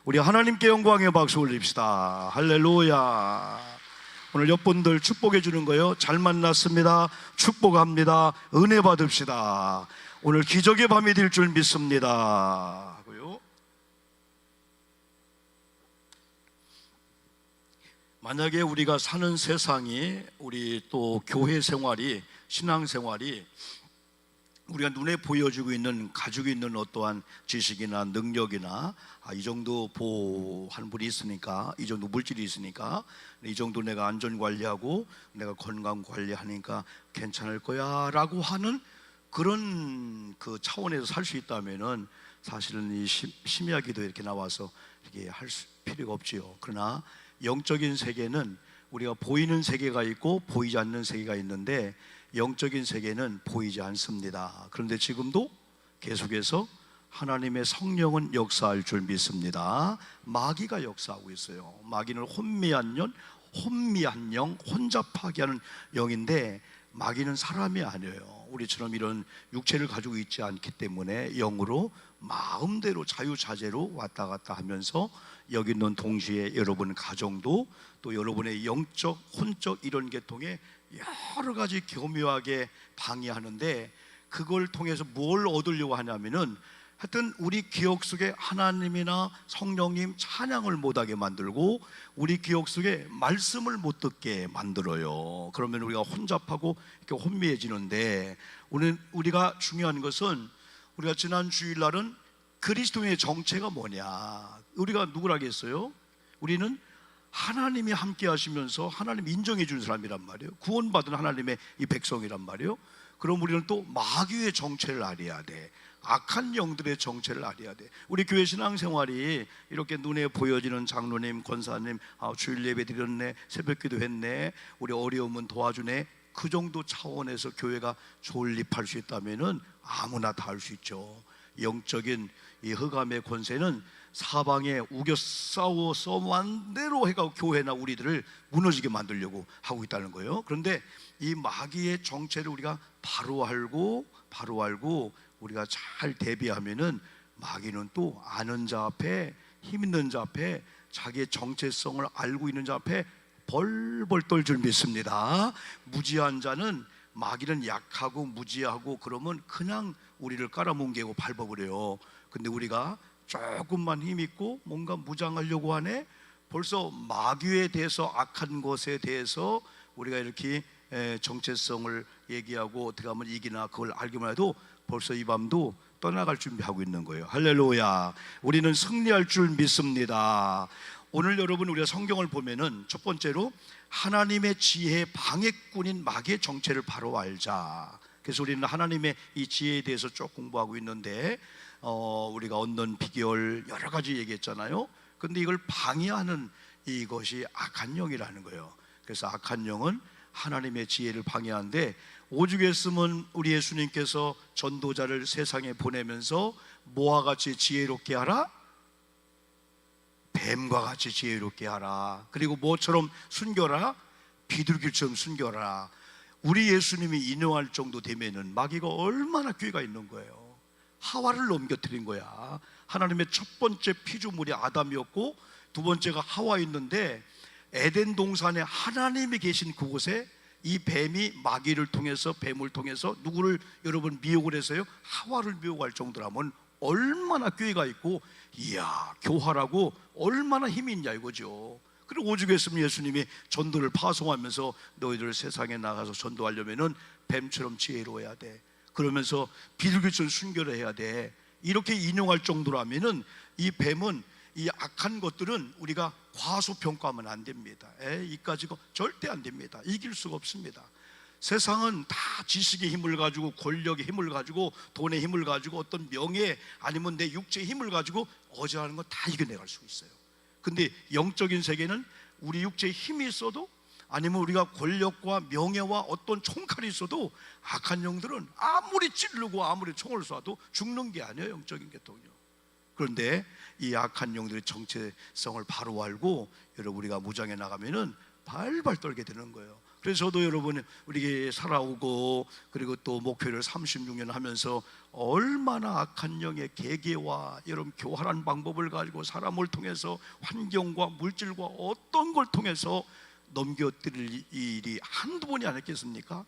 우리 하나님께 영광의 박수 올립시다. 할렐루야. 오늘 옆분들 축복해 주는 거요. 잘 만났습니다. 축복합니다. 은혜 받읍시다. 오늘 기적의 밤이 될 줄 믿습니다. 하고요. 만약에 우리가 사는 세상이, 우리 또 교회 생활이, 신앙 생활이 우리가 눈에 보여주고 있는, 가지고 있는 어떠한 지식이나 능력이나 이 정도 보호하는 분이 있으니까, 이 정도 물질이 있으니까, 이 정도 내가 안전 관리하고 내가 건강 관리하니까 괜찮을 거야 라고 하는 그런 그 차원에서 살 수 있다면은 사실은 이 심야기도 이렇게 나와서 이렇게 할 필요가 없지요. 그러나 영적인 세계는 우리가 보이는 세계가 있고 보이지 않는 세계가 있는데, 영적인 세계는 보이지 않습니다. 그런데 지금도 계속해서 하나님의 성령은 역사할 줄 믿습니다. 마귀가 역사하고 있어요. 마귀는 혼미한 영, 혼잡하게 하는 영인데, 마귀는 사람이 아니에요. 우리처럼 이런 육체를 가지고 있지 않기 때문에 영으로 마음대로 자유자재로 왔다 갔다 하면서 여기 있는 동시에 여러분 가정도, 또 여러분의 영적, 혼적 이런 계통에 여러 가지 교묘하게 방해하는데, 그걸 통해서 뭘 얻으려고 하냐면은 하여튼 우리 기억 속에 하나님이나 성령님 찬양을 못하게 만들고 우리 기억 속에 말씀을 못 듣게 만들어요. 그러면 우리가 혼잡하고 이렇게 혼미해지는데, 우리가 중요한 것은, 우리가 지난 주일날은 그리스도의 정체가 뭐냐, 우리가 누구라겠어요? 우리는 하나님이 함께 하시면서 하나님 인정해 주는 사람이란 말이에요. 구원받은 하나님의 이 백성이란 말이에요. 그럼 우리는 또 마귀의 정체를 알아야 돼. 악한 영들의 정체를 알아야 돼. 우리 교회 신앙생활이 이렇게 눈에 보여지는 장로님, 권사님, 주일 예배 드렸네, 새벽기도 했네, 우리 어려우면 도와주네, 그 정도 차원에서 교회가 존립할 수 있다면은 아무나 다 할 수 있죠. 영적인 이 흑암의 권세는 사방에 우겨 싸워 만대로 해가 교회나 우리들을 무너지게 만들려고 하고 있다는 거예요. 그런데 이 마귀의 정체를 우리가 바로 알고 우리가 잘 대비하면은, 마귀는 또 아는 자 앞에, 힘 있는 자 앞에, 자기의 정체성을 알고 있는 자 앞에 벌벌 떨 줄 믿습니다. 무지한 자는, 마귀는 약하고 무지하고 그러면 그냥 우리를 깔아뭉개고 밟아버려요. 근데 우리가 조금만 힘 있고 뭔가 무장하려고 하네, 벌써 마귀에 대해서, 악한 것에 대해서 우리가 이렇게 정체성을 얘기하고 어떻게 하면 이기나 그걸 알기만 해도 벌써 이 밤도 떠나갈 준비하고 있는 거예요. 할렐루야. 우리는 승리할 줄 믿습니다. 오늘 여러분, 우리가 성경을 보면은 첫 번째로 하나님의 지혜의 방해꾼인 마귀의 정체를 바로 알자. 그래서 우리는 하나님의 이 지혜에 대해서 쭉 공부하고 있는데, 우리가 얻는 비결 여러 가지 얘기했잖아요. 근데 이걸 방해하는 이것이 악한 영이라는 거예요. 그래서 악한 영은 하나님의 지혜를 방해하는데, 오죽 했으면 우리 예수님께서 전도자를 세상에 보내면서 뭐와 같이 지혜롭게 하라? 뱀과 같이 지혜롭게 하라. 그리고 뭐처럼 숨겨라? 비둘기처럼 숨겨라. 우리 예수님이 인용할 정도 되면은 마귀가 얼마나 기회가 있는 거예요. 하와를 넘겨뜨린 거야. 하나님의 첫 번째 피조물이 아담이었고 두 번째가 하와였는데, 에덴 동산에 하나님이 계신 그곳에 이 뱀이 마귀를 통해서, 뱀을 통해서 누구를 여러분 미혹을 해서요? 하와를 미혹할 정도라면 얼마나 기회가 있고, 이야, 교활하고 얼마나 힘이 있냐 이거죠. 그리고 오죽했으면 예수님이 전도를 파송하면서 너희들 세상에 나가서 전도하려면은 뱀처럼 지혜로워야 돼, 그러면서 비둘기처럼 순결을 해야 돼, 이렇게 인용할 정도라면은 이 뱀은, 이 악한 것들은 우리가 과소평가하면 안 됩니다. 이까지고 절대 안 됩니다. 이길 수가 없습니다. 세상은 다 지식의 힘을 가지고, 권력의 힘을 가지고, 돈의 힘을 가지고, 어떤 명예 아니면 내 육체의 힘을 가지고 어지하는 거 다 이겨내갈 수 있어요. 근데 영적인 세계는 우리 육체에 힘이 있어도, 아니면 우리가 권력과 명예와 어떤 총칼이 있어도, 악한 영들은 아무리 찌르고 아무리 총을 쏴도 죽는 게 아니에요, 영적인 계통이요. 그런데 이 악한 영들의 정체성을 바로 알고 여러분 우리가 무장해 나가면은 발발 떨게 되는 거예요. 그래서 저도 여러분 우리 살아오고 그리고 또 목회를 36년 하면서 얼마나 악한 영의 계계와 여러분 교활한 방법을 가지고 사람을 통해서 환경과 물질과 어떤 걸 통해서 넘겨뜨릴 일이 한두 번이 아니겠습니까?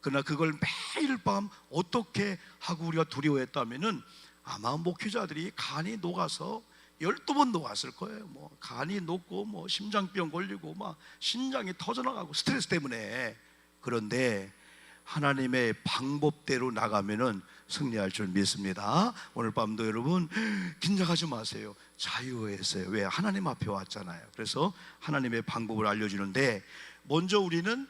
그러나 그걸 매일 밤 어떻게 하고 우리가 두려워했다면은 아마 목회자들이 간이 녹아서 12번 녹았을 거예요. 뭐 간이 녹고 뭐 심장병 걸리고 막 심장이 터져나가고 스트레스 때문에. 그런데 하나님의 방법대로 나가면은 승리할 줄 믿습니다. 오늘 밤도 여러분 긴장하지 마세요. 자유했어요. 왜? 하나님 앞에 왔잖아요. 그래서 하나님의 방법을 알려주는데 먼저 우리는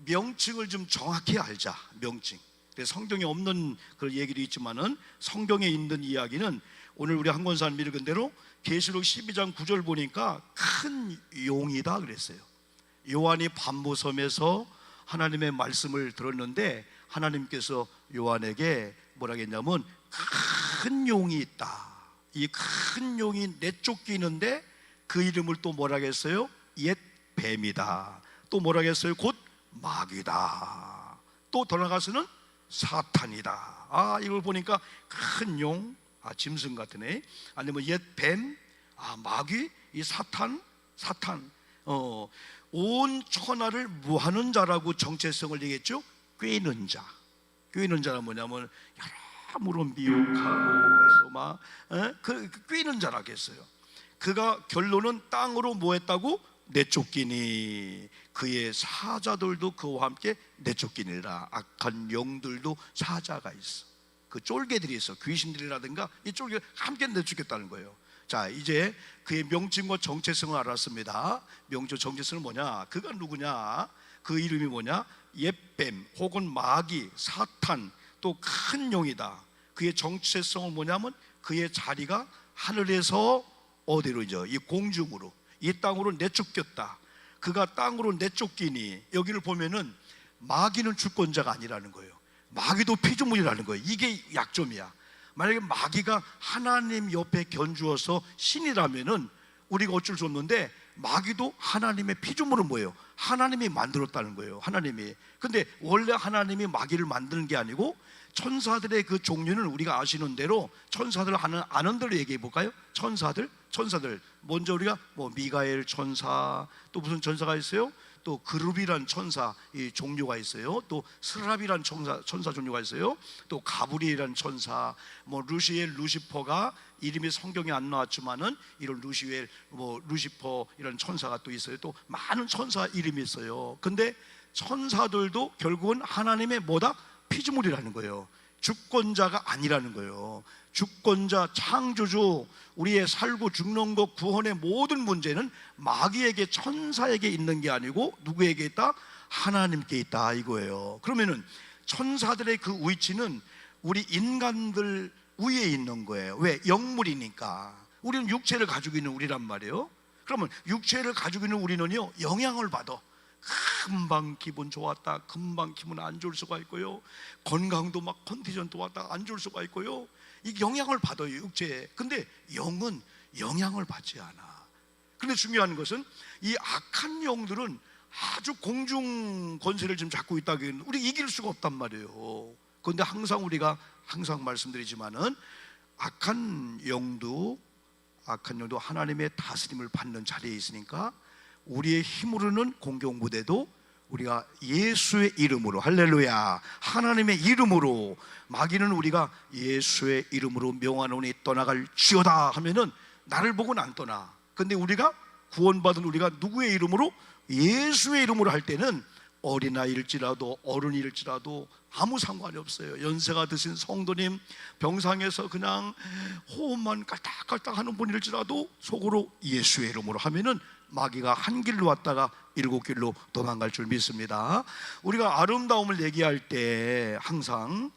명칭을 좀 정확히 알자. 명칭. 성경에 없는 그런 얘기도 있지만은 성경에 있는 이야기는 오늘 우리 한 권사님 읽은 대로 계시록 12장 9절 보니까 큰 용이다 그랬어요. 요한이 반모섬에서 하나님의 말씀을 들었는데 하나님께서 요한에게 뭐라 했냐면 큰 용이 있다. 이 큰 용이 내쫓기는데 그 이름을 또 뭐라 했어요? 옛 뱀이다. 또 뭐라 했어요? 곧 마귀다. 또 더 나가서는 사탄이다. 이걸 보니까 큰 용, 짐승 같으네. 아니면 옛 뱀, 마귀, 이 사탄, 온 천하를 무하는 자라고 정체성을 얘기했죠. 꿰는 자. 꿰는 자는 뭐냐면 여러모로 미혹하고 해서 막 꿰는 자라고 했어요. 그가 결론은 땅으로 뭐 했다고? 내쫓기니 그의 사자들도 그와 함께 내쫓기니라. 악한 영들도 사자가 있어. 그 쫄개들이 있어. 귀신들이라든가 이 쫄개 함께 내쫓겠다는 거예요. 자, 이제 그의 명칭과 정체성을 알았습니다. 명칭 정체성은 뭐냐? 그가 누구냐? 그 이름이 뭐냐? 옛뱀 혹은 마귀, 사탄, 또 큰 용이다. 그의 정체성은 뭐냐면 그의 자리가 하늘에서 어디로죠? 이 공중으로, 이 땅으로 내쫓겼다. 그가 땅으로 내쫓기니 여기를 보면은 마귀는 주권자가 아니라는 거예요. 마귀도 피조물이라는 거예요. 이게 약점이야. 만약에 마귀가 하나님 옆에 견주어서 신이라면은 우리가 어쩔 수 없는데 마귀도 하나님의 피조물은 뭐예요? 하나님이 만들었다는 거예요. 하나님이. 근데 원래 하나님이 마귀를 만드는 게 아니고 천사들의 그 종류는 우리가 아시는 대로 천사들 아는 대로 얘기해 볼까요? 천사들 먼저 우리가 뭐 미가엘 천사, 또 무슨 천사가 있어요? 또 그룹이란 천사 이 종류가 있어요. 또 스랍이란 천사 종류가 있어요. 또 가브리엘이란 천사, 뭐 루시엘, 루시퍼가 이름이 성경에 안 나왔지만은 이런 루시엘, 뭐 루시퍼 이런 천사가 또 있어요. 또 많은 천사 이름이 있어요. 근데 천사들도 결국은 하나님의 뭐다? 피조물이라는 거예요. 주권자가 아니라는 거예요. 주권자, 창조주, 우리의 살고 죽는 것, 구원의 모든 문제는 마귀에게, 천사에게 있는 게 아니고 누구에게 있다? 하나님께 있다 이거예요. 그러면은 천사들의 그 위치는 우리 인간들 위에 있는 거예요. 왜? 영물이니까. 우리는 육체를 가지고 있는 우리란 말이에요. 그러면 육체를 가지고 있는 우리는요 영향을 받아. 금방 기분 좋았다, 금방 기분 안 좋을 수가 있고요. 건강도 막 컨디션 좋았다 안 좋을 수가 있고요. 이 영향을 받아요 육체에. 근데 영은 영향을 받지 않아. 근데 중요한 것은 이 악한 영들은 아주 공중 권세를 지금 잡고 있다고 해요. 우리 이길 수가 없단 말이에요. 그런데 항상 우리가 항상 말씀드리지만은 악한 영도 하나님의 다스림을 받는 자리에 있으니까 우리의 힘으로는 공격 무대도 우리가 예수의 이름으로, 할렐루야, 하나님의 이름으로, 마귀는 우리가 예수의 이름으로 명하노니 떠나갈지어다 하면은 나를 보고는 안 떠나. 근데 우리가 구원받은 우리가 누구의 이름으로? 예수의 이름으로 할 때는 어린아이일지라도 어른일지라도 아무 상관이 없어요. 연세가 드신 성도님, 병상에서 그냥 호흡만 깔딱깔딱 하는 분일지라도 속으로 예수의 이름으로 하면은 마귀가 한 길로 왔다가 7길로 도망갈 줄 믿습니다. 우리가 아름다움을 얘기할 때 항상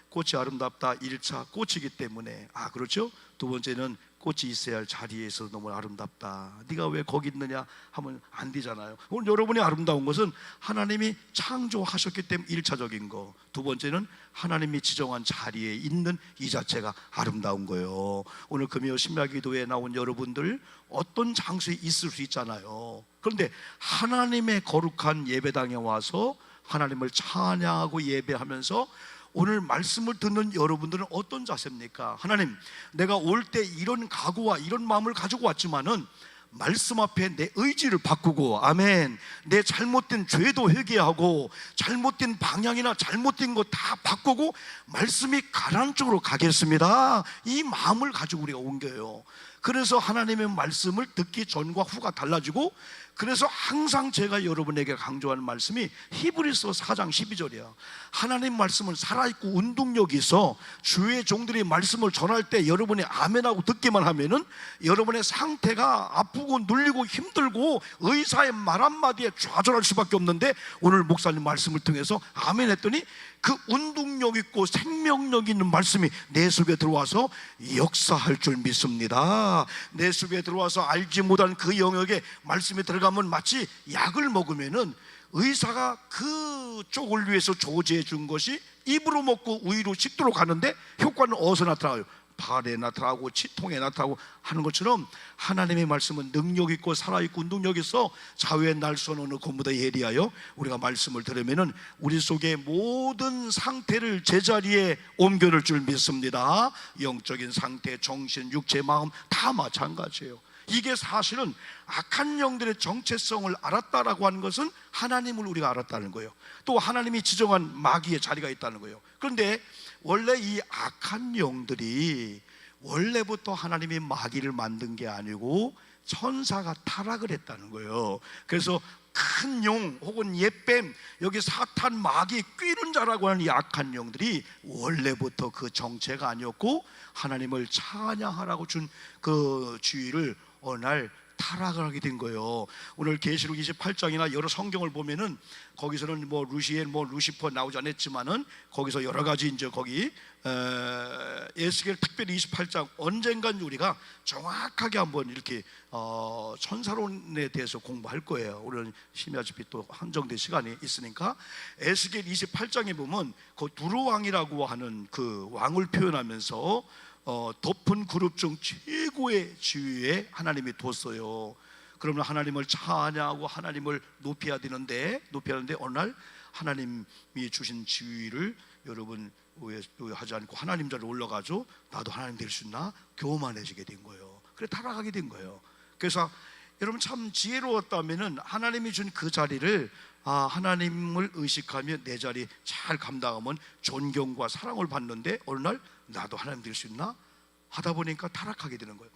꽃이 아름답다 1차 꽃이기 때문에 그렇죠. 두 번째는 꽃이 있어야 할 자리에서 너무 아름답다. 네가 왜 거기 있느냐 하면 안 되잖아요. 오늘 여러분이 아름다운 것은 하나님이 창조하셨기 때문에 1차적인 거. 두 번째는 하나님이 지정한 자리에 있는 이 자체가 아름다운 거예요. 오늘 금요 심야기도에 나온 여러분들 어떤 장소에 있을 수 있잖아요. 그런데 하나님의 거룩한 예배당에 와서 하나님을 찬양하고 예배하면서 오늘 말씀을 듣는 여러분들은 어떤 자세입니까? 하나님, 내가 올 때 이런 각오와 이런 마음을 가지고 왔지만은 말씀 앞에 내 의지를 바꾸고, 아멘, 내 잘못된 죄도 회개하고 잘못된 방향이나 잘못된 거 다 바꾸고 말씀이 가라앉는 쪽으로 가겠습니다. 이 마음을 가지고 우리가 옮겨요. 그래서 하나님의 말씀을 듣기 전과 후가 달라지고, 그래서 항상 제가 여러분에게 강조하는 말씀이 히브리서 4장 12절이야. 하나님 말씀은 살아있고 운동력이 있어. 주의 종들이 말씀을 전할 때 여러분이 아멘하고 듣기만 하면은 여러분의 상태가 아프고 눌리고 힘들고 의사의 말 한마디에 좌절할 수밖에 없는데, 오늘 목사님 말씀을 통해서 아멘 했더니 그 운동력 있고 생명력 있는 말씀이 내 속에 들어와서 역사할 줄 믿습니다. 내 속에 들어와서 알지 못한 그 영역에 말씀이 들어가면 마치 약을 먹으면은 의사가 그 쪽을 위해서 조제해 준 것이 입으로 먹고 위로 식도로 가는데 효과는 어디서 나타나요? 발에 나타나고 치통에 나타나고 하는 것처럼 하나님의 말씀은 능력 있고 살아있고 운동력 있어. 자유의 날선 어느 것보다 예리하여 우리가 말씀을 들으면은 우리 속의 모든 상태를 제자리에 옮겨놓을 줄 믿습니다. 영적인 상태, 정신, 육체, 마음 다 마찬가지예요. 이게 사실은 악한 영들의 정체성을 알았다라고 하는 것은 하나님을 우리가 알았다는 거예요. 또 하나님이 지정한 마귀의 자리가 있다는 거예요. 그런데 원래 이 악한 영들이 원래부터 하나님이 마귀를 만든 게 아니고 천사가 타락을 했다는 거예요. 그래서 큰 용 혹은 옛뱀, 여기 사탄, 마귀, 꾀는 자라고 하는 이 악한 영들이 원래부터 그 정체가 아니었고 하나님을 찬양하라고 준 그 주의를 어느 날 타락을 하게 된 거예요. 오늘 계시록 28장이나 여러 성경을 보면은 거기서는 뭐 루시엘, 뭐 루시퍼 나오지 않았지만은 거기서 여러 가지 이제 거기 에스겔 특별히 28장 언젠간 우리가 정확하게 한번 이렇게 천사론에 대해서 공부할 거예요. 우리는 심야집이 또 한정된 시간이 있으니까 에스겔 28장에 보면 그 두루 왕이라고 하는 그 왕을 표현하면서 덮은 그룹 중 최고의 지위에 하나님이 뒀어요. 그러면 하나님을 찬양하고 하나님을 높여야 되는데 어느 날 하나님이 주신 지위를 여러분 하지 않고 하나님 자리에 올라가죠. 나도 하나님 될 수 있나? 교만해지게 된 거예요. 그래 타락하게 된 거예요. 그래서 여러분 참 지혜로웠다면은 하나님이 준 그 자리를 하나님을 의식하며 내 자리 잘 감당하면 존경과 사랑을 받는데 어느 날 나도 하나님 될 수 있나? 하다 보니까 타락하게 되는 거예요.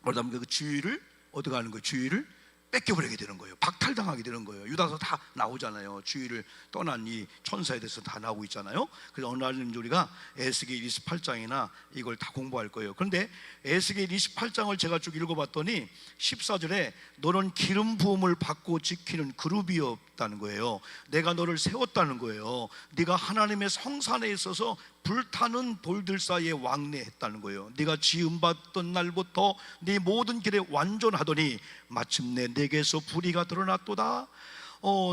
그러다 보니까 그 지위를 얻어가는 거예요. 지위를 뺏겨버리게 되는 거예요. 박탈당하게 되는 거예요. 유다서 다 나오잖아요. 지위를 떠난 이 천사에 대해서 다 나오고 있잖아요. 그래서 어느 날은 우리가 에스겔 28장이나 이걸 다 공부할 거예요. 그런데 에스겔 28장을 제가 쭉 읽어봤더니 14절에 너는 기름 부음을 받고 지키는 그룹이 없다는 거예요. 내가 너를 세웠다는 거예요. 네가 하나님의 성산에 있어서 불타는 돌들 사이에 왕래했다는 거예요. 네가 지음받던 날부터 네 모든 길에 완전하더니 마침내 내게서 불의가 드러났도다.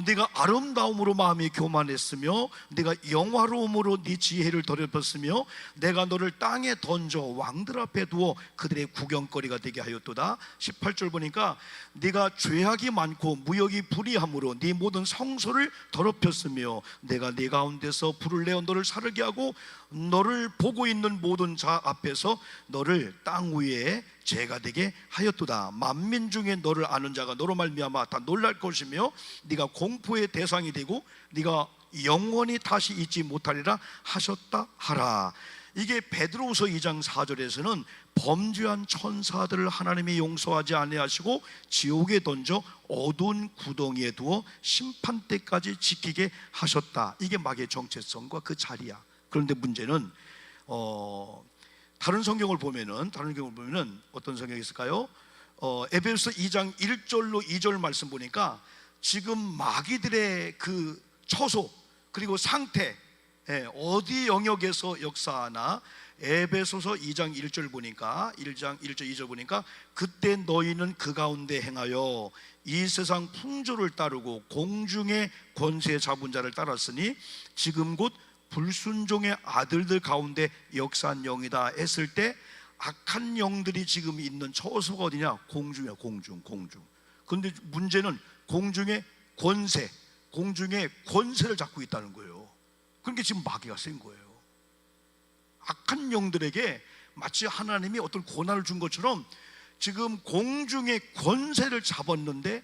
네가 아름다움으로 마음이 교만했으며 네가 영화로움으로 네 지혜를 더럽혔으며 내가 너를 땅에 던져 왕들 앞에 두어 그들의 구경거리가 되게 하였도다. 18절 보니까 네가 죄악이 많고 무역이 불의함으로 네 모든 성소를 더럽혔으며 내가 네 가운데서 불을 내어 너를 사르게 하고 너를 보고 있는 모든 자 앞에서 너를 땅 위에 죄가 되게 하였도다. 만민 중에 너를 아는 자가 너로 말미암아 다 놀랄 것이며 네가 공포의 대상이 되고 네가 영원히 다시 잊지 못하리라 하셨다 하라. 이게 베드로후서 2장 4절에서는 범죄한 천사들을 하나님이 용서하지 아니하시고 지옥에 던져 어두운 구덩이에 두어 심판 때까지 지키게 하셨다. 이게 마귀의 정체성과 그 자리야. 그런데 문제는 다른 성경을 보면은 어떤 성경이 있을까요? 에베소서 2장 1절로 2절 말씀 보니까 지금 마귀들의 그 처소 그리고 상태, 어디 영역에서 역사하나 에베소서 2장 1절 보니까 1장 1절 2절 보니까 그때 너희는 그 가운데 행하여 이 세상 풍조를 따르고 공중의 권세 잡은 자를 따랐으니 지금 곧 불순종의 아들들 가운데 역사한 영이다 했을 때 악한 영들이 지금 있는 처소가 어디냐? 공중이야. 공중. 근데 문제는 공중의 권세를 잡고 있다는 거예요. 그러니까 지금 마귀가 센 거예요. 악한 영들에게 마치 하나님이 어떤 고난을 준 것처럼 지금 공중의 권세를 잡았는데,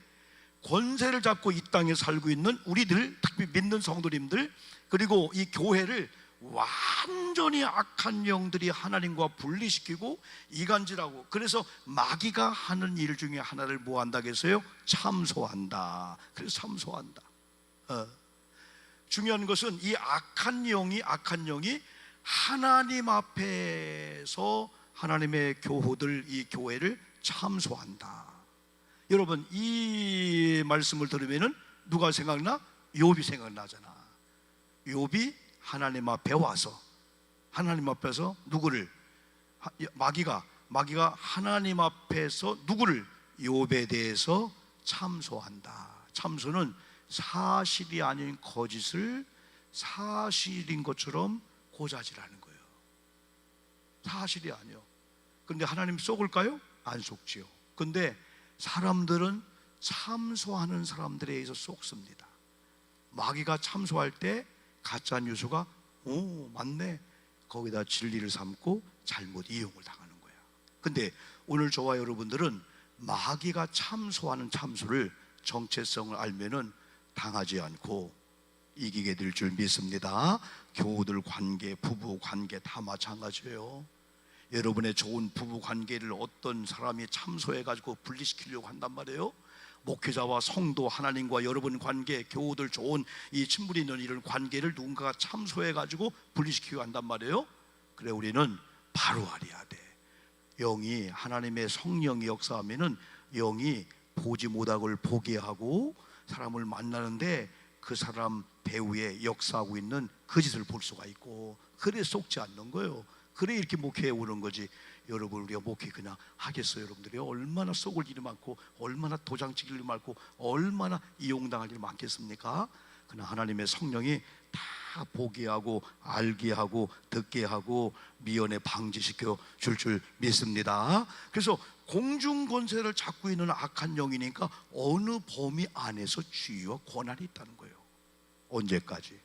권세를 잡고 이 땅에 살고 있는 우리들, 특히 믿는 성도님들, 그리고 이 교회를 완전히 악한 영들이 하나님과 분리시키고 이간질하고, 그래서 마귀가 하는 일 중에 하나를 뭐 한다고 했어요? 참소한다. 그래서 참소한다. 중요한 것은 이 악한 영이 하나님 앞에서 하나님의 교호들, 이 교회를 참소한다. 여러분, 이 말씀을 들으면은 누가 생각나? 욥이 생각나잖아. 욥이 하나님 앞에 와서, 하나님 앞에서 누구를? 마귀가 하나님 앞에서 누구를? 욥에 대해서 참소한다. 참소는 사실이 아닌 거짓을 사실인 것처럼 고자질하는 거예요. 사실이 아니요. 근데 하나님 속을까요? 안 속지요. 근데 사람들은 참소하는 사람들에 의해서 속습니다. 마귀가 참소할 때 가짜 뉴스가 맞네, 거기다 진리를 삼고 잘못 이용을 당하는 거야. 근데 오늘 저와 여러분들은 마귀가 참소하는 참소를, 정체성을 알면은 당하지 않고 이기게 될 줄 믿습니다. 교우들 관계, 부부 관계 다 마찬가지예요. 여러분의 좋은 부부 관계를 어떤 사람이 참소해가지고 분리시키려고 한단 말이에요. 목회자와 성도, 하나님과 여러분 관계, 교우들 좋은 이 친분이 있는 이런 관계를 누군가가 참소해가지고 분리시키려고 한단 말이에요. 그래, 우리는 바로 알아야 돼. 영이, 하나님의 성령이 역사하면은 영이 보지 못하고를 보게 하고 사람을 만나는데 그 사람 배후에 역사하고 있는 그 짓을 볼 수가 있고, 그래 속지 않는 거예요. 그래 이렇게 목회해 오는 거지. 여러분, 우리가 목회 그냥 하겠어요? 여러분들이 얼마나 속을 일이 많고, 얼마나 도장치기 일이 많고, 얼마나 이용당할 일이 많겠습니까? 그냥 하나님의 성령이 다 보게 하고 알게 하고 듣게 하고 미연에 방지시켜 줄 믿습니다. 그래서 공중 권세를 잡고 있는 악한 영이니까 어느 범위 안에서 지위와 권한이 있다는 거예요. 언제까지?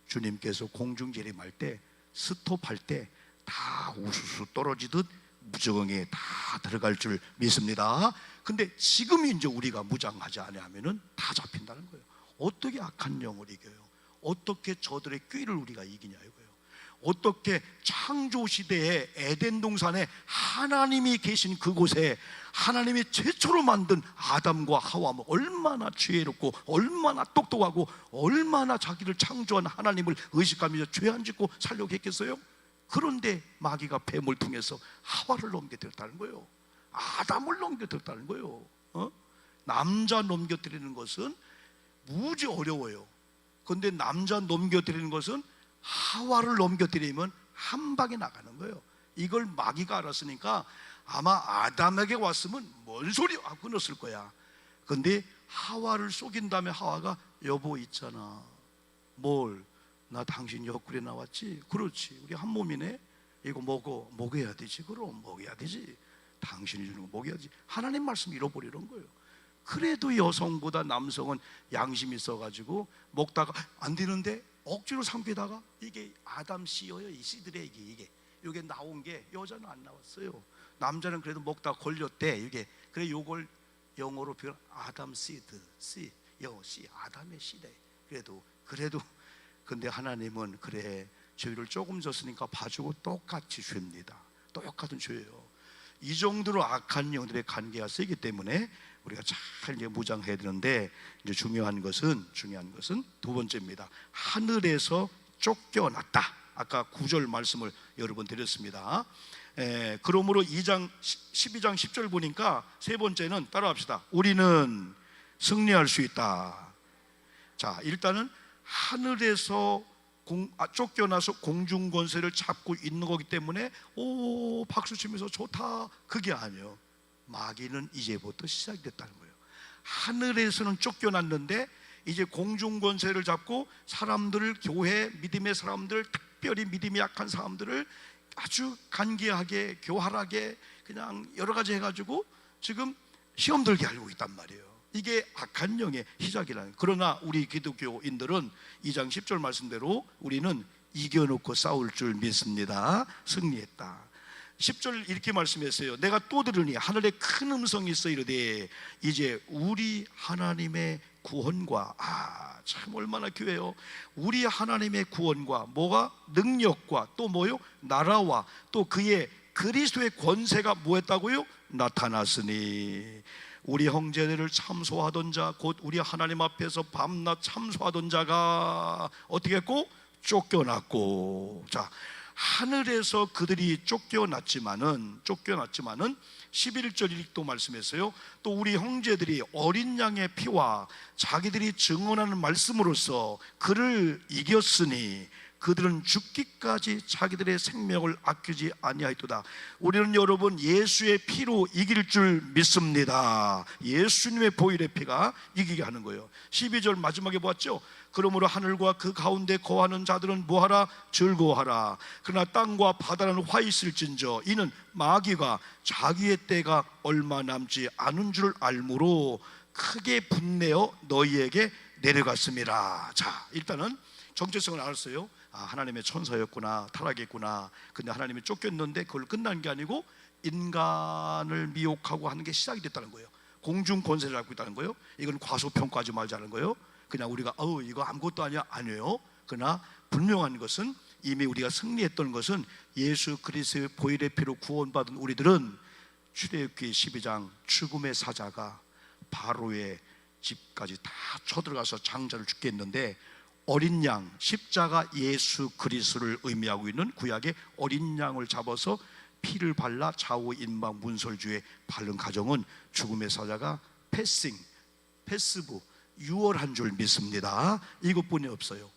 주님께서 공중 재림할 때, 스톱할 때 다 우수수 떨어지듯 무정에 다 들어갈 줄 믿습니다. 근데 지금 이제 우리가 무장하지 않으면은 다 잡힌다는 거예요. 어떻게 악한 영을 이겨요? 어떻게 저들의 꾀를 우리가 이기냐 이거예요. 어떻게 창조 시대에 에덴 동산에 하나님이 계신 그곳에 하나님이 최초로 만든 아담과 하와, 얼마나 지혜롭고 얼마나 똑똑하고 얼마나 자기를 창조한 하나님을 의식하면서 죄 안 짓고 살려고 했겠어요? 그런데 마귀가 뱀을 통해서 하와를 넘겨들었다는 거예요. 아담을 넘겨들었다는 거예요. 남자 넘겨드리는 것은 무지 어려워요. 그런데 남자 넘겨드리는 것은 하와를 넘겨드리면 한 방에 나가는 거예요. 이걸 마귀가 알았으니까 아마 아담에게 왔으면 뭔 소리 하고 끊었을 거야. 그런데 하와를 속인 다음에 하와가 여보 있잖아, 뭘, 나 당신 옆구리에 나왔지? 그렇지, 우리 한 몸이네. 이거 먹어야 되지. 그럼 먹어야 되지. 당신이 주는 거 먹여야지. 하나님 말씀 잃어버리는 거예요. 그래도 여성보다 남성은 양심이 있어가지고 먹다가 안 되는데 억지로 삼키다가 이게 아담 씨여요. 이 씨들의 이게 나온 게 여자는 안 나왔어요. 남자는 그래도 먹다가 걸렸대. 이게 그래, 요걸 영어로 표현 아담 씨드, 영어 씨, 아담의 씨대. 그래도 근데 하나님은 그래, 죄를 조금 졌으니까 봐주고 똑같이 죄입니다. 똑같은 죄예요. 이 정도로 악한 영들의 관계가 세기 때문에 우리가 잘 이제 무장해야 되는데, 이제 중요한 것은 두 번째입니다. 하늘에서 쫓겨났다. 아까 9절 말씀을 여러 번 드렸습니다. 그러므로 12장 10절 보니까 세 번째는 따라합시다. 우리는 승리할 수 있다. 자, 일단은 하늘에서 쫓겨나서 공중 권세를 잡고 있는 거기 때문에 오 박수 치면서 좋다, 그게 아니에요. 마귀는 이제부터 시작됐다는 거예요. 하늘에서는 쫓겨났는데 이제 공중 권세를 잡고 사람들을, 교회 믿음의 사람들, 특별히 믿음이 약한 사람들을 아주 간계하게 교활하게 그냥 여러 가지 해가지고 지금 시험 들게 하려고 있단 말이에요. 이게 악한 영의 시작이라는 거예요. 그러나 우리 기독교인들은 2장 10절 말씀대로 우리는 이겨놓고 싸울 줄 믿습니다. 승리했다. 10절 이렇게 말씀했어요. 내가 또 들으니 하늘에 큰 음성이 있어 이르되 이제 우리 하나님의 구원과, 참 얼마나 귀해요. 우리 하나님의 구원과 뭐가? 능력과 또 뭐요? 나라와 또 그의 그리스도의 권세가 뭐했다고요? 나타났으니 우리 형제들을 참소하던 자, 곧 우리 하나님 앞에서 밤낮 참소하던 자가 어떻게 했고? 쫓겨났고. 자, 하늘에서 그들이 쫓겨났지만은 11절 이렇게 말씀했어요. 또 우리 형제들이 어린 양의 피와 자기들이 증언하는 말씀으로써 그를 이겼으니 그들은 죽기까지 자기들의 생명을 아끼지 아니하였도다. 우리는 여러분 예수의 피로 이길 줄 믿습니다. 예수님의 보혈의 피가 이기게 하는 거예요. 12절 마지막에 보았죠. 그러므로 하늘과 그 가운데 거하는 자들은 뭐하라? 즐거워하라. 그러나 땅과 바다는 화 있을진저 이는 마귀가 자기의 때가 얼마 남지 않은 줄 알므로 크게 분내어 너희에게 내려갔습니다. 자, 일단은 정체성을 알았어요. 하나님의 천사였구나, 타락했구나. 근데 하나님이 쫓겼는데 그걸 끝난 게 아니고 인간을 미혹하고 하는 게 시작이 됐다는 거예요. 공중 권세를 갖고 있다는 거예요. 이건 과소평가하지 말자는 거예요. 그냥 우리가 이거 아무것도 아니야, 아니에요. 그러나 분명한 것은 이미 우리가 승리했던 것은 예수 그리스도의 보혈의 피로 구원받은 우리들은 출애굽기 12장 죽음의 사자가 바로의 집까지 다 쳐들어가서 장자를 죽게 했는데 어린 양, 십자가 예수 그리스도를 의미하고 있는 구약의 어린 양을 잡아서 피를 발라 좌우 인방 문설주에 바른 가정은 죽음의 사자가 패스브 유월한 줄 믿습니다. 이것뿐이 없어요.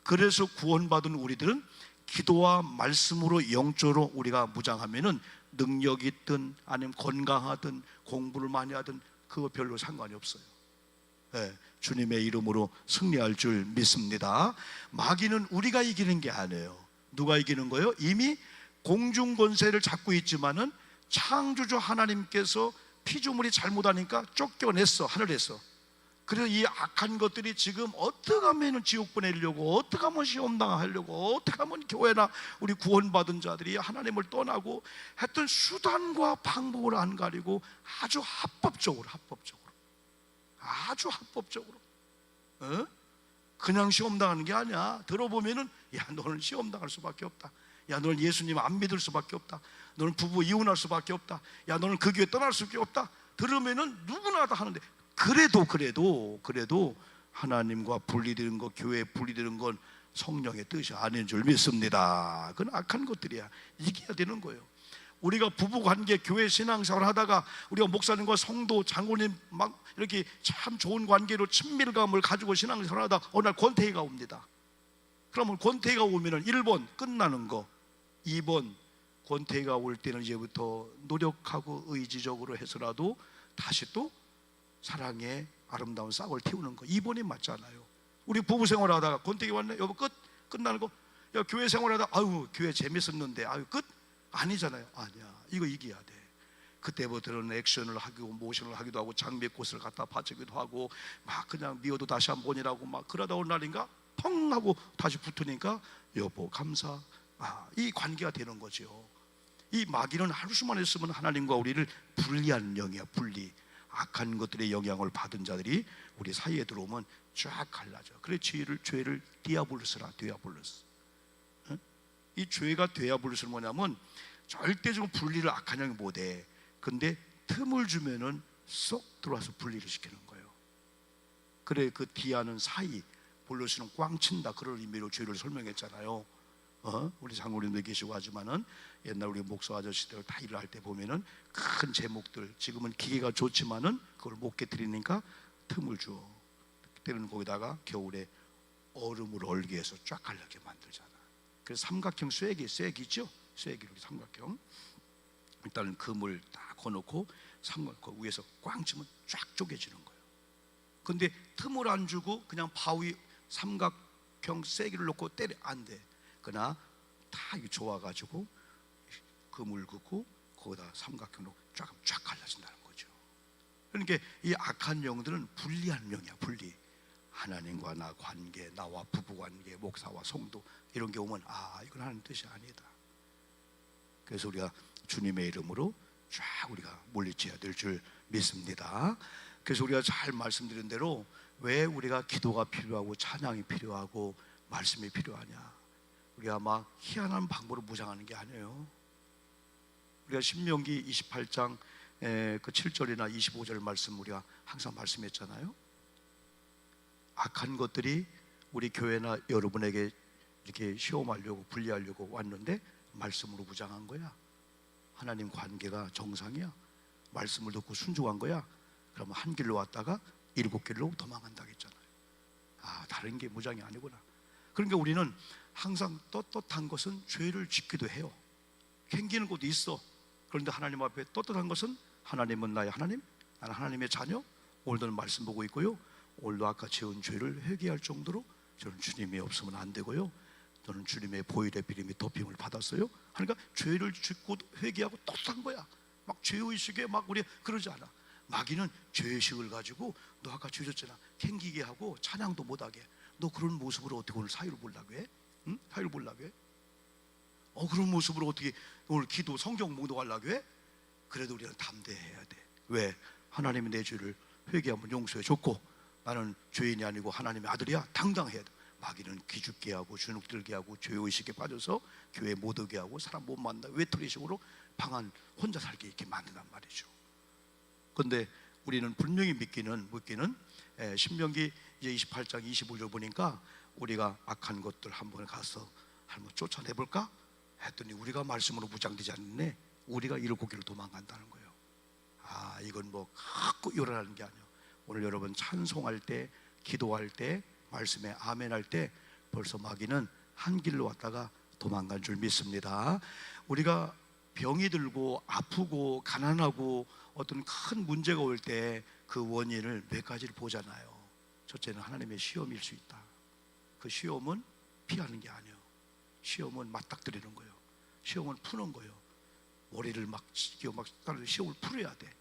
그래서 구원받은 우리들은 기도와 말씀으로 영적으로 우리가 무장하면은 능력이 있든 아니면 건강하든 공부를 많이 하든 그거 별로 상관이 없어요. 네, 주님의 이름으로 승리할 줄 믿습니다. 마귀는 우리가 이기는 게 아니에요. 누가 이기는 거예요? 이미 공중 권세를 잡고 있지만은 창조주 하나님께서 피조물이 잘못하니까 쫓겨냈어, 하늘에서. 그래서 이 악한 것들이 지금 어떻게 하면 지옥 보내려고, 어떻게 하면 시험당하려고, 어떻게 하면 교회나 우리 구원받은 자들이 하나님을 떠나고 했던 수단과 방법을 안 가리고 아주 합법적으로 그냥 시험당하는 게 아니야. 들어보면은 야, 너는 시험당할 수밖에 없다. 야, 너는 예수님 안 믿을 수밖에 없다. 너는 부부 이혼할 수밖에 없다. 야, 너는 그 교회 떠날 수밖에 없다. 들으면은 누구나 다 하는데 그래도 하나님과 분리되는 것, 교회에 분리되는 건 성령의 뜻이 아닌 줄 믿습니다. 그건 악한 것들이야. 이겨야 되는 거예요. 우리가 부부관계, 교회 신앙생활 하다가 우리가 목사님과 성도, 장로님 막 이렇게 참 좋은 관계로 친밀감을 가지고 신앙생활 하다가 어느 날 권태기가 옵니다. 그러면 권태기가 오면은 1번 끝나는 거, 2번 권태기가 올 때는 이제부터 노력하고 의지적으로 해서라도 다시 또 사랑의 아름다운 싹을 틔우는 거. 2번이 맞잖아요. 우리 부부 생활 하다가 권태기 왔네, 여보 끝나는 거. 야, 교회 생활 하다가 아유 교회 재밌었는데 아유 끝? 아니잖아요. 아니야, 이거 이겨야 돼. 그때부터는 액션을 하고 모션을 하기도 하고 장미꽃을 갖다 바치기도 하고 막 그냥 미워도 다시 한 번이라고 막 그러다 온 날인가 펑 하고 다시 붙으니까 여보 감사. 이 관계가 되는 거죠. 이 마귀는 하루 수만 했으면 하나님과 우리를 분리하는 영이야. 분리. 악한 것들의 영향을 받은 자들이 우리 사이에 들어오면 쫙 갈라져. 그래 죄를 디아블로스라. 이 죄가 디아블로스는 뭐냐면 절대적으로 분리를 악한 영이 못해. 근데 틈을 주면은 쏙 들어와서 분리를 시키는 거예요. 그래 그 디아는 사이, 볼로스는 꽝 친다, 그런 의미로 죄를 설명했잖아요. 우리 장로님도 계시고 하지만은 옛날 우리 목사 아저씨들 다 일을 할 때 보면은 큰 제목들, 지금은 기계가 좋지만은 그걸 못 깨뜨리니까 틈을 줘. 그때는 거기다가 겨울에 얼음을 얼게 해서 쫙 갈라게 만들잖아. 그래서 삼각형 쐐기죠? 쐐기 이렇게 삼각형. 일단은 금을 딱 거놓고 그 위에서 꽝 치면 쫙 쪼개지는 거예요. 근데 틈을 안 주고 그냥 바위 삼각형 쐐기를 놓고 때려 안 돼. 그러나 다 좋아가지고 금을 긋고 거기다 삼각형으로 쫙 갈라진다는 거죠. 그러니까 이 악한 영들은 불리한 영이야. 분리. 하나님과 나 관계, 나와 부부 관계, 목사와 성도 이런 게 오면 이건 하나님 뜻이 아니다. 그래서 우리가 주님의 이름으로 쫙 우리가 물리쳐야 될 줄 믿습니다. 그래서 우리가 잘 말씀드린 대로 왜 우리가 기도가 필요하고 찬양이 필요하고 말씀이 필요하냐? 우리가 막 희한한 방법으로 무장하는 게 아니에요. 우리가 신명기 28장 그 7절이나 25절 말씀 우리가 항상 말씀했잖아요. 악한 것들이 우리 교회나 여러분에게 이렇게 시험하려고 분리하려고 왔는데 말씀으로 무장한 거야. 하나님 관계가 정상이야. 말씀을 듣고 순종한 거야. 그러면 한 길로 왔다가 7길로 도망간다고 했잖아요. 다른 게 무장이 아니구나. 그러니까 우리는 항상 떳떳한 것은 죄를 짓기도 해요. 캥기는 것도 있어. 그런데 하나님 앞에 떳떳한 것은 하나님은 나의 하나님, 나는 하나님의 자녀. 오늘도 말씀 보고 있고요. 오늘도 아까 지은 죄를 회개할 정도로 저는 주님이 없으면 안 되고요. 저는 주님의 보혈의 비림이 덮임을 받았어요. 그러니까 죄를 짓고 회개하고 떳떳한 거야. 막 죄의식에 막 우리 그러지 않아. 마귀는 죄의식을 가지고 너 아까 죄 졌잖아. 캥기게 하고 찬양도 못하게. 너 그런 모습으로 어떻게 오늘 사유를 보려고 해? 응? 사유를 보려고 해? 그런 모습으로 어떻게 오늘 기도 성경 묵독하려고 해? 그래도 우리는 담대해야 돼. 왜? 하나님이 내 죄를 회개하면 용서해 줬고 나는 죄인이 아니고 하나님의 아들이야. 당당해야 돼. 마귀는 기죽게 하고 주눅들게 하고 죄의식에 빠져서 교회 못 오게 하고 사람 못 만나 외톨이식으로 방안 혼자 살게 이렇게 만든단 말이죠. 그런데 우리는 분명히 믿기는 신명기 이제 28장 25절 보니까 우리가 악한 것들 한번 가서 한번 쫓아내볼까 했더니 우리가 말씀으로 무장되지 않네. 우리가 7길로 도망간다는 거예요. 이건 뭐 갖고 요란하는 게 아니에요. 오늘 여러분 찬송할 때, 기도할 때, 말씀에 아멘 할 때 벌써 마귀는 한 길로 왔다가 도망간 줄 믿습니다. 우리가 병이 들고 아프고 가난하고 어떤 큰 문제가 올 때 그 원인을 몇 가지를 보잖아요. 첫째는 하나님의 시험일 수 있다. 그 시험은 피하는 게 아니에요. 시험은 맞닥뜨리는 거예요. 시험은 푸는 거예요. 머리를 막 시험을 풀어야 돼.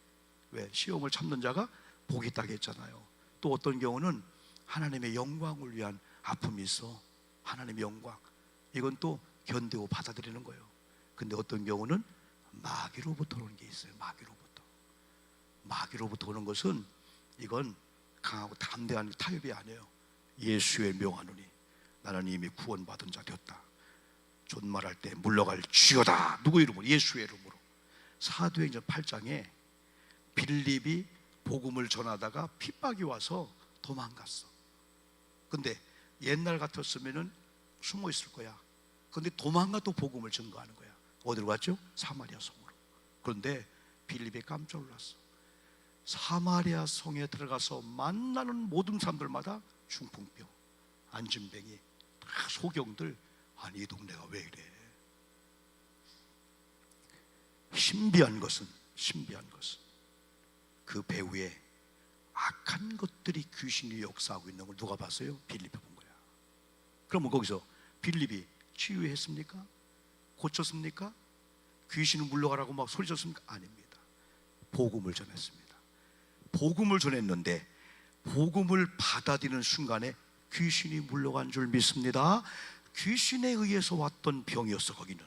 왜? 시험을 참는 자가 복이 있다고 했잖아요. 또 어떤 경우는 하나님의 영광을 위한 아픔이 있어. 하나님의 영광. 이건 또 견디고 받아들이는 거예요. 근데 어떤 경우는 마귀로부터 오는 게 있어요. 마귀로부터 오는 것은 이건 강하고 담대한 타협이 아니에요. 예수의 명하노니 나는 이미 구원받은 자 되었다. 존말할 때 물러갈 지어다. 누구 이름으로? 예수의 이름으로. 사도행전 8장에 빌립이 복음을 전하다가 핍박이 와서 도망갔어. 근데 옛날 같았으면 숨어 있을 거야. 근데 도망가도 복음을 증거하는 거야. 어디로 갔죠? 사마리아 성으로. 그런데 빌립이 깜짝 놀랐어. 사마리아 성에 들어가서 만나는 모든 사람들마다 중풍병, 안진뱅이, 소경들. 아니 이 동네가 왜 이래? 신비한 것은 그 배후에 악한 것들이 귀신이 역사하고 있는 걸 누가 봤어요? 빌립이 본 거야. 그러면 거기서 빌립이 치유했습니까? 고쳤습니까? 귀신은 물러가라고 막 소리쳤습니까? 아닙니다. 복음을 전했습니다. 복음을 전했는데 복음을 받아들이는 순간에 귀신이 물러간 줄 믿습니다. 귀신에 의해서 왔던 병이었어. 거기는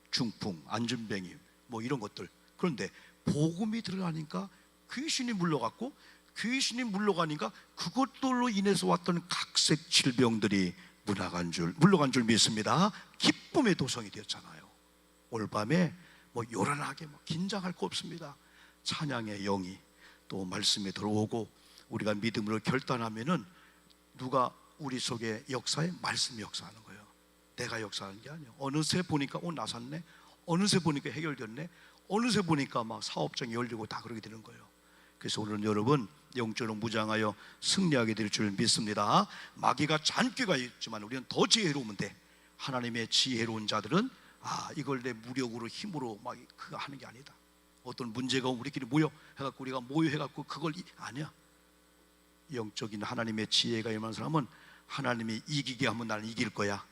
중풍, 안진뱅이 뭐 이런 것들. 그런데 복음이 들어가니까 귀신이 물러갔고, 귀신이 물러가니까 그것들로 인해서 왔던 각색 질병들이 물러간 줄 믿습니다. 기쁨의 도성이 되었잖아요. 오늘 밤에 뭐 요란하게 긴장할 거 없습니다. 찬양의 영이 또 말씀에 들어오고 우리가 믿음으로 결단하면은 누가 우리 속에 역사에 말씀이 역사하는 거예요. 내가 역사하는 게 아니에요. 어느새 보니까 나섰네. 어느새 보니까 해결됐네. 어느새 보니까 막 사업장이 열리고 다 그러게 되는 거예요. 그래서 오늘은 여러분 영적으로 무장하여 승리하게 될 줄 믿습니다. 마귀가 잔꾀가 있지만 우리는 더 지혜로우면 돼. 하나님의 지혜로운 자들은 이걸 내 무력으로 힘으로 막 그거 하는 게 아니다. 어떤 문제가 오면 우리끼리 모여 해갖고 우리가 모여해갖고 그걸 아니야. 영적인 하나님의 지혜가 임한 사람은 하나님이 이기게 하면 나는 이길 거야.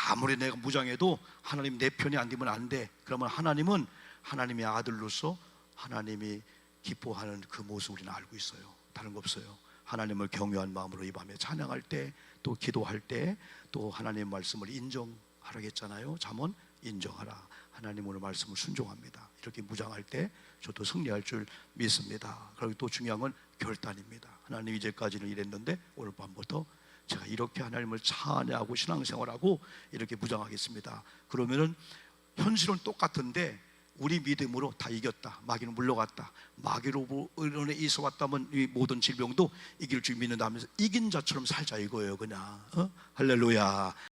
아무리 내가 무장해도 하나님 내 편이 안 되면 안 돼. 그러면 하나님은 하나님의 아들로서 하나님이 기뻐하는 그 모습을 우리는 알고 있어요. 다른 거 없어요. 하나님을 경외한 마음으로 이 밤에 찬양할 때, 또 기도할 때, 또 하나님의 말씀을 인정하라고 했잖아요. 잠언 인정하라. 하나님 오늘 말씀을 순종합니다. 이렇게 무장할 때 저도 승리할 줄 믿습니다. 그리고 또 중요한 건 결단입니다. 하나님 이제까지는 이랬는데 오늘 밤부터 제가 이렇게 하나님을 찬양하고 신앙생활하고 이렇게 무장하겠습니다. 그러면은 현실은 똑같은데 우리 믿음으로 다 이겼다. 마귀는 물러갔다. 마귀로 인해 왔다면 이 모든 질병도 이길 줄 믿는다 하면서 이긴 자처럼 살자 이거예요. 그냥 할렐루야.